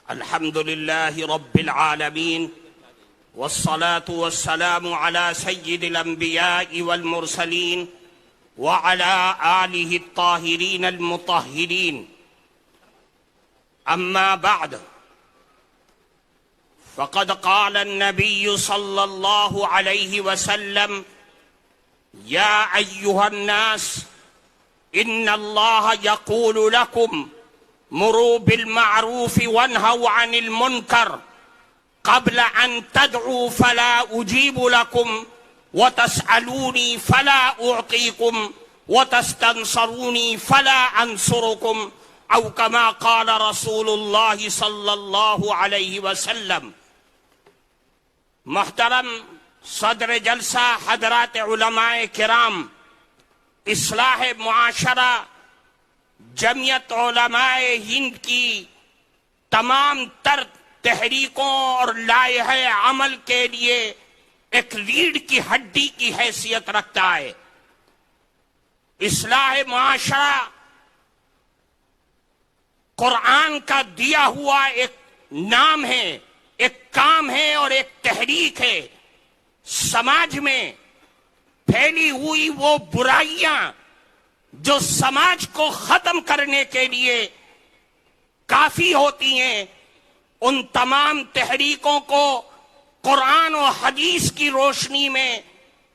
الحمد لله رب العالمين، والصلاة والسلام على سيد الأنبياء والمرسلين وعلى آله الطاهرين المطهرين. أما بعد، فقد قال النبي صلى الله عليه وسلم: يا أيها الناس إن الله يقول لكم مروا بالمعروف وانهوا عن المنكر قبل أن تدعوا فلا أجيب لكم وتسألوني فلا أعطيكم وتستنصروني فلا أنصركم، أو كما قال رسول الله صلی اللہ علیہ وسلم۔ محترم صدر جلسہ حضرات علماء کرام، اصلاح معاشرہ جمعیت علماء ہند کی تمام تر تحریکوں اور لائحہ عمل کے لیے ایک ریڑھ کی ہڈی کی حیثیت رکھتا ہے۔ اصلاح معاشرہ قرآن کا دیا ہوا ایک نام ہے، ایک کام ہے اور ایک تحریک ہے۔ سماج میں پھیلی ہوئی وہ برائیاں جو سماج کو ختم کرنے کے لیے کافی ہوتی ہیں، ان تمام تحریکوں کو قرآن و حدیث کی روشنی میں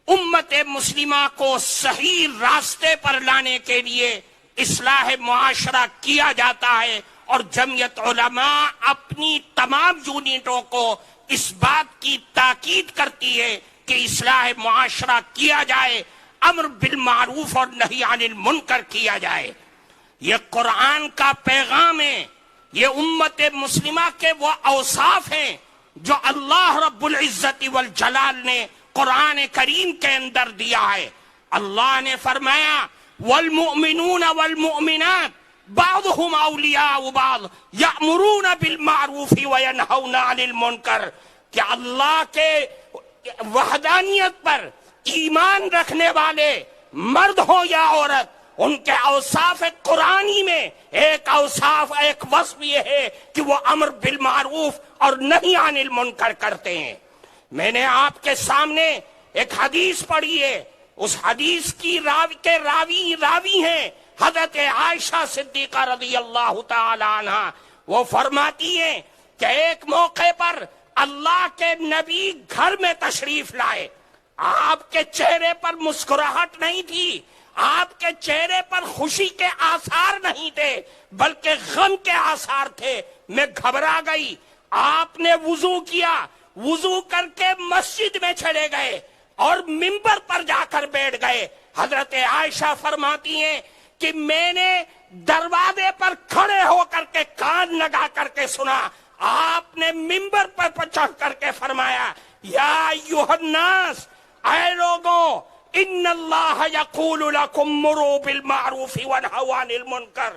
امت مسلمہ کو صحیح راستے پر لانے کے لیے اصلاح معاشرہ کیا جاتا ہے، اور جمعیت علماء اپنی تمام یونٹوں کو اس بات کی تاکید کرتی ہے کہ اصلاح معاشرہ کیا جائے، امر بالمعروف اور نہی عن المنکر کیا جائے۔ یہ قرآن کا پیغام ہے، یہ امت مسلمہ کے وہ اوصاف ہیں جو اللہ رب العزت والجلال نے قرآن کریم کے اندر دیا ہے۔ اللہ نے فرمایا: والمؤمنون والمؤمنات بعضهم اولیاء بعض یأمرون بالمعروف وینہون عن المنکر، کہ اللہ کے وحدانیت پر ایمان رکھنے والے مرد ہو یا عورت، ان کے اوصاف قرآنی میں ایک اوصاف، ایک وصف یہ ہے کہ وہ امر بالمعروف اور نہی عن المنکر کرتے ہیں۔ میں نے آپ کے سامنے ایک حدیث پڑھی ہے، اس حدیث کی راوی ہیں حضرت عائشہ صدیقہ رضی اللہ تعالی عنہ۔ وہ فرماتی ہیں کہ ایک موقع پر اللہ کے نبی گھر میں تشریف لائے، آپ کے چہرے پر مسکراہٹ نہیں تھی، آپ کے چہرے پر خوشی کے آثار نہیں تھے، بلکہ غم کے آثار تھے۔ میں گھبرا گئی، آپ نے وضو کیا، وضو کر کے مسجد میں چلے گئے اور منبر پر جا کر بیٹھ گئے۔ حضرت عائشہ فرماتی ہیں کہ میں نے دروازے پر کھڑے ہو کر کے کان لگا کر کے سنا، آپ نے منبر پر چڑھ کر کے فرمایا: یا ایھا الناس، اے لوگوں، ان اللہ یقول لکم مروا بالمعروف وانہوا عن المنکر،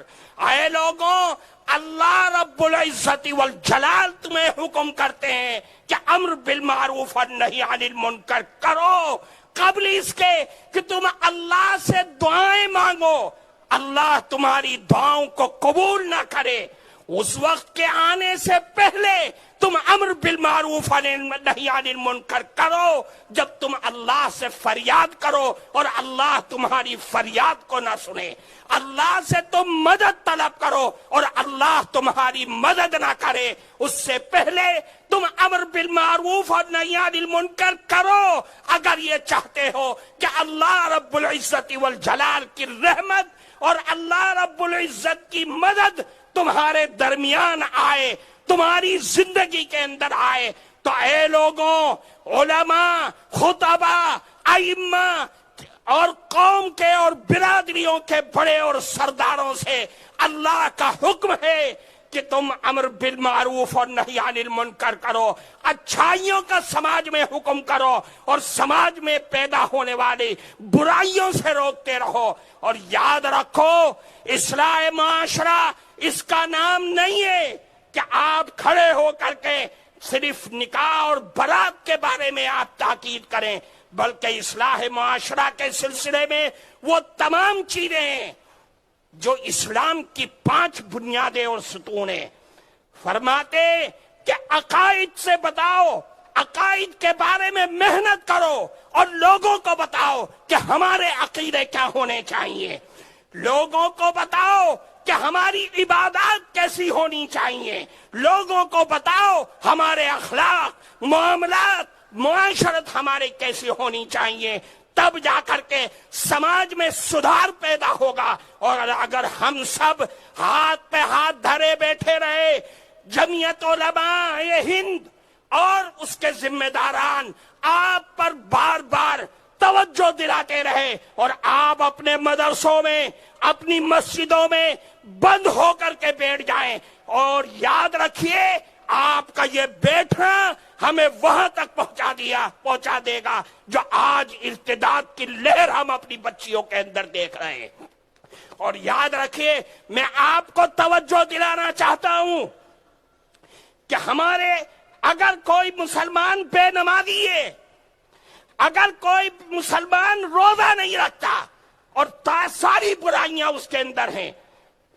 اے لوگوں، اللہ رب العزت والجلال تمہیں حکم کرتے ہیں کہ امر بالمعروف اور نہی عن المنکر کرو، قبل اس کے کہ تم اللہ سے دعائیں مانگو، اللہ تمہاری دعاؤں کو قبول نہ کرے۔ اس وقت کے آنے سے پہلے تم امر بالمعروف اور نہی عن المنکر کرو جب تم اللہ سے فریاد کرو اور اللہ تمہاری فریاد کو نہ سنے، اللہ سے تم مدد طلب کرو اور اللہ تمہاری مدد نہ کرے۔ اس سے پہلے تم امر بالمعروف اور نہی عن المنکر کرو اگر یہ چاہتے ہو کہ اللہ رب العزت والجلال کی رحمت اور اللہ رب العزت کی مدد تمہارے درمیان آئے، تمہاری زندگی کے اندر آئے۔ تو اے لوگوں، علماء، خطباء، ائمہ اور قوم کے اور برادریوں کے بڑے اور سرداروں سے اللہ کا حکم ہے کہ تم امر بالمعروف اور نہی عن المنکر کرو، اچھائیوں کا سماج میں حکم کرو اور سماج میں پیدا ہونے والی برائیوں سے روکتے رہو۔ اور یاد رکھو، اصلاح معاشرہ اس کا نام نہیں ہے کہ آپ کھڑے ہو کر کے صرف نکاح اور برات کے بارے میں آپ تاکید کریں، بلکہ اصلاح معاشرہ کے سلسلے میں وہ تمام چیزیں ہیں جو اسلام کی 5 بنیادیں اور ستون ہیں۔ فرماتے کہ عقائد سے بتاؤ، عقائد کے بارے میں محنت کرو اور لوگوں کو بتاؤ کہ ہمارے عقیدے کیا ہونے چاہیے، لوگوں کو بتاؤ کہ ہماری عبادات کیسی ہونی چاہیے، لوگوں کو بتاؤ ہمارے اخلاق، معاملات، معاشرت ہمارے کیسی ہونی چاہیے، تب جا کر کے سماج میں سدھار پیدا ہوگا۔ اور اگر ہم سب ہاتھ پہ ہاتھ دھرے بیٹھے رہے، جمعیت علماء ہند اور اس کے ذمہ داران آپ پر بار بار توجہ دلاتے رہے اور آپ اپنے مدرسوں میں، اپنی مسجدوں میں بند ہو کر کے بیٹھ جائیں، اور یاد رکھیے آپ کا یہ بیٹھنا ہمیں وہاں تک پہنچا دے گا جو آج ارتداد کی لہر ہم اپنی بچیوں کے اندر دیکھ رہے ہیں۔ اور یاد رکھیے، میں آپ کو توجہ دلانا چاہتا ہوں کہ ہمارے اگر کوئی مسلمان بے نمازی ہے، اگر کوئی مسلمان روزہ نہیں رکھتا اور ساری برائیاں اس کے اندر ہیں،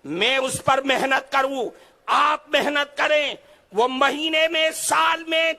میں اس پر محنت کروں، آپ محنت کریں، وہ مہینے میں، سال میں،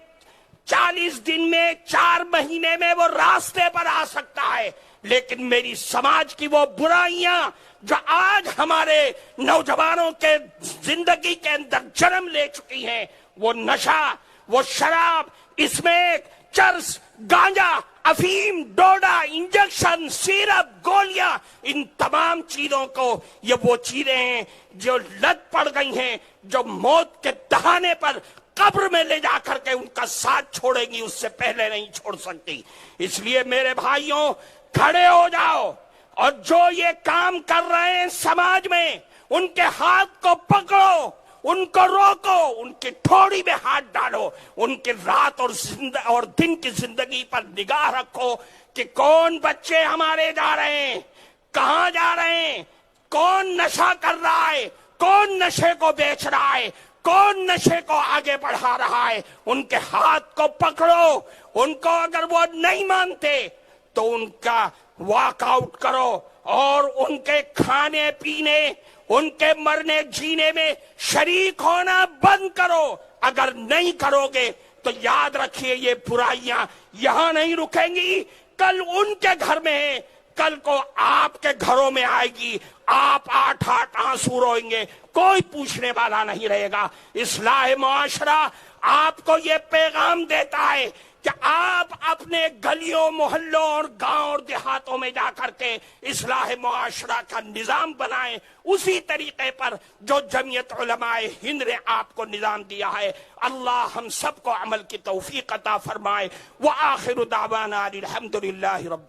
40 دن میں، 4 مہینے میں وہ راستے پر آ سکتا ہے، لیکن میری سماج کی وہ برائیاں جو آج ہمارے نوجوانوں کے زندگی کے اندر جنم لے چکی ہیں، وہ نشہ، وہ شراب، اسمیک، چرس، گانجا، افیم، ڈوڈا، انجیکشن، سیرپ، گولیاں، ان تمام چیزوں کو، یہ وہ چیزیں ہیں جو لت پڑ گئی ہیں، جو موت کے دہانے پر قبر میں لے جا کر کے ان کا ساتھ چھوڑے گی، اس سے پہلے نہیں چھوڑ سکتی۔ اس لیے میرے بھائیوں، کھڑے ہو جاؤ اور جو یہ کام کر رہے ہیں سماج میں، ان کے ہاتھ کو پکڑو، ان کو روکو، ان کی ٹھوڑی میں ہاتھ ڈالو، ان کی رات اور دن کی زندگی پر نگاہ رکھو کہ کون بچے ہمارے جا رہے ہیں، کہاں جا رہے ہیں، کون نشہ کر رہا ہے، کون نشے کو بیچ رہا ہے، کون نشے کو آگے بڑھا رہا ہے، ان کے ہاتھ کو پکڑو، ان کو اگر وہ نہیں مانتے تو ان کا واک آؤٹ کرو اور ان کے کھانے پینے، ان کے مرنے جینے میں شریک ہونا بند کرو۔ اگر نہیں کرو گے تو یاد رکھیے یہ برائیاں یہاں نہیں رکیں گی، کل ان کے گھر میں ہیں، کل کو آپ کے گھروں میں آئے گی، آپ 8 آنسو روئیں گے، کوئی پوچھنے والا نہیں رہے گا۔ اصلاح معاشرہ آپ کو یہ پیغام دیتا ہے کہ آپ اپنے گلیوں، محلوں اور گاؤں اور دیہاتوں میں جا کر کے اصلاح معاشرہ کا نظام بنائیں، اسی طریقے پر جو جمعیت علماء ہند نے آپ کو نظام دیا ہے۔ اللہ ہم سب کو عمل کی توفیق عطا فرمائے۔ وآخر دعوانا الحمدللہ رب